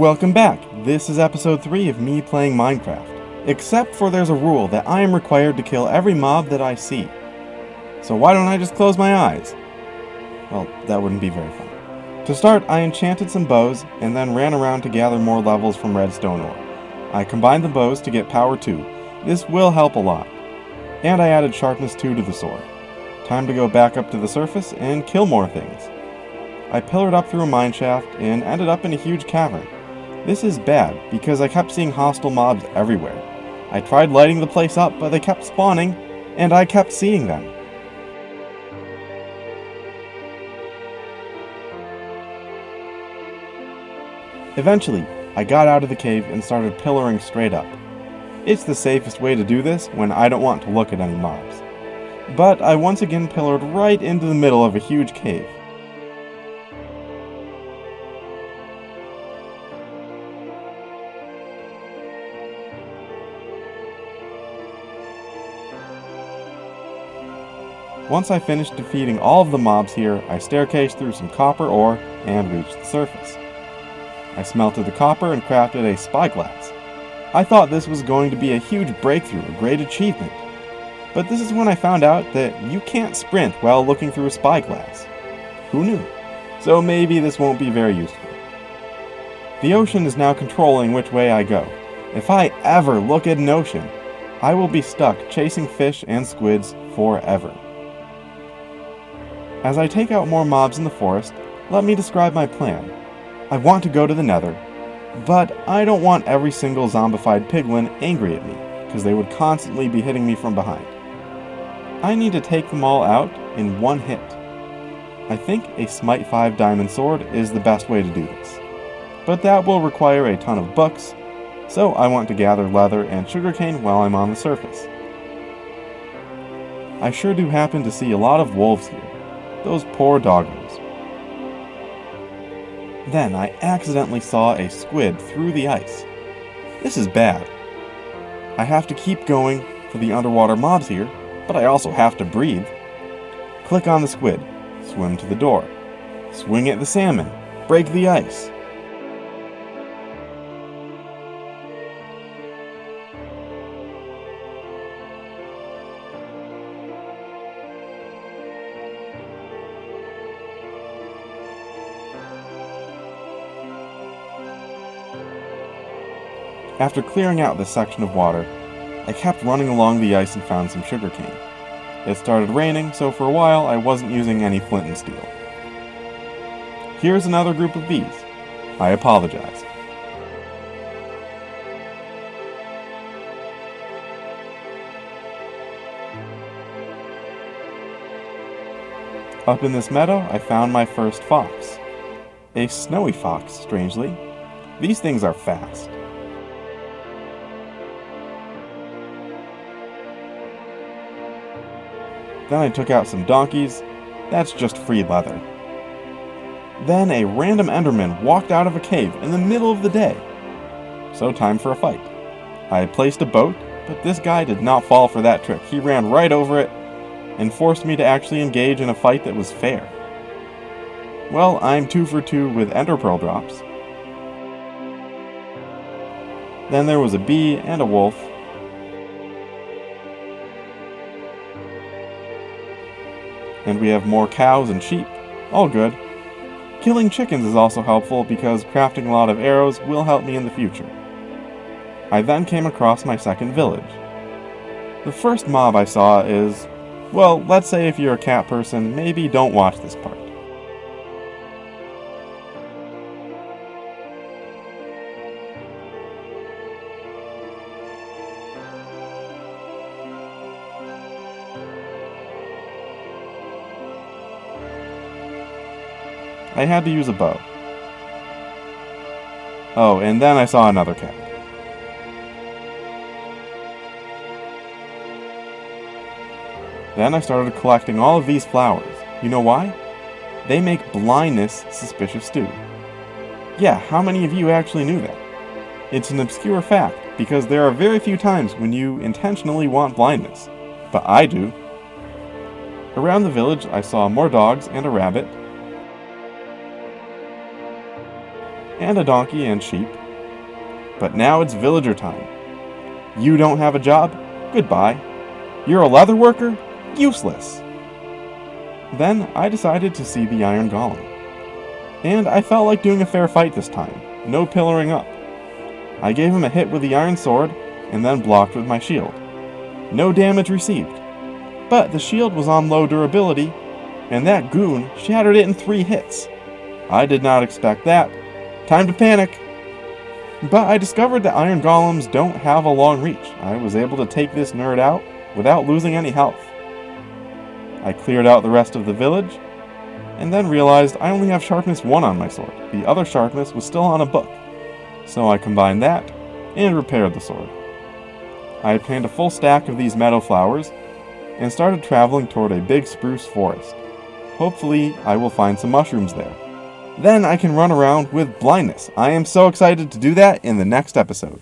Welcome back! This is episode 3 of me playing Minecraft. Except for there's a rule that I am required to kill every mob that I see. So why don't I just close my eyes? Well, that wouldn't be very fun. To start, I enchanted some bows and then ran around to gather more levels from redstone ore. I combined the bows to get power 2. This will help a lot. And I added sharpness 2 to the sword. Time to go back up to the surface and kill more things. I pillared up through a mineshaft and ended up in a huge cavern. This is bad because I kept seeing hostile mobs everywhere. I tried lighting the place up, but they kept spawning, and I kept seeing them. Eventually, I got out of the cave and started pillaring straight up. It's the safest way to do this when I don't want to look at any mobs. But I once again pillared right into the middle of a huge cave. Once I finished defeating all of the mobs here, I staircased through some copper ore and reached the surface. I smelted the copper and crafted a spyglass. I thought this was going to be a huge breakthrough, a great achievement. But this is when I found out that you can't sprint while looking through a spyglass. Who knew? So maybe this won't be very useful. The ocean is now controlling which way I go. If I ever look at an ocean, I will be stuck chasing fish and squids forever. As I take out more mobs in the forest, let me describe my plan. I want to go to the Nether, but I don't want every single zombified piglin angry at me, because they would constantly be hitting me from behind. I need to take them all out in one hit. I think a Smite 5 diamond sword is the best way to do this, but that will require a ton of books, so I want to gather leather and sugarcane while I'm on the surface. I sure do happen to see a lot of wolves here. Those poor doggos. Then I accidentally saw a squid through the ice. This is bad. I have to keep going for the underwater mobs here, but I also have to breathe. Click on the squid, swim to the door, swing at the salmon, break the ice. After clearing out this section of water, I kept running along the ice and found some sugarcane. It started raining, so for a while I wasn't using any flint and steel. Here's another group of bees. I apologize. Up in this meadow, I found my first fox. A snowy fox, strangely. These things are fast. Then I took out some donkeys. That's just free leather. Then a random Enderman walked out of a cave in the middle of the day. So time for a fight. I placed a boat, but this guy did not fall for that trick. He ran right over it and forced me to actually engage in a fight that was fair. Well, I'm 2 for 2 with Ender Pearl drops. Then there was a bee and a wolf. And we have more cows and sheep. All good. Killing chickens is also helpful because crafting a lot of arrows will help me in the future. I then came across my second village. The first mob I saw is, well, let's say if you're a cat person, maybe don't watch this part. I had to use a bow. Oh, and then I saw another cat. Then I started collecting all of these flowers. You know why? They make blindness suspicious too. Yeah, how many of you actually knew that? It's an obscure fact, because there are very few times when you intentionally want blindness. But I do. Around the village, I saw more dogs and a rabbit. and a donkey and sheep. But now it's villager time. You don't have a job? Goodbye. You're a leather worker? Useless. Then I decided to see the Iron Golem. And I felt like doing a fair fight this time, no pillaring up. I gave him a hit with the iron sword, and then blocked with my shield. No damage received. But the shield was on low durability, and that goon shattered it in 3 hits. I did not expect that. Time to panic! But I discovered that iron golems don't have a long reach. I was able to take this nerd out without losing any health. I cleared out the rest of the village, and then realized I only have sharpness 1 on my sword. The other sharpness was still on a book, so I combined that and repaired the sword. I had planned a full stack of these meadow flowers and started traveling toward a big spruce forest. Hopefully, I will find some mushrooms there. Then I can run around with blindness. I am so excited to do that in the next episode.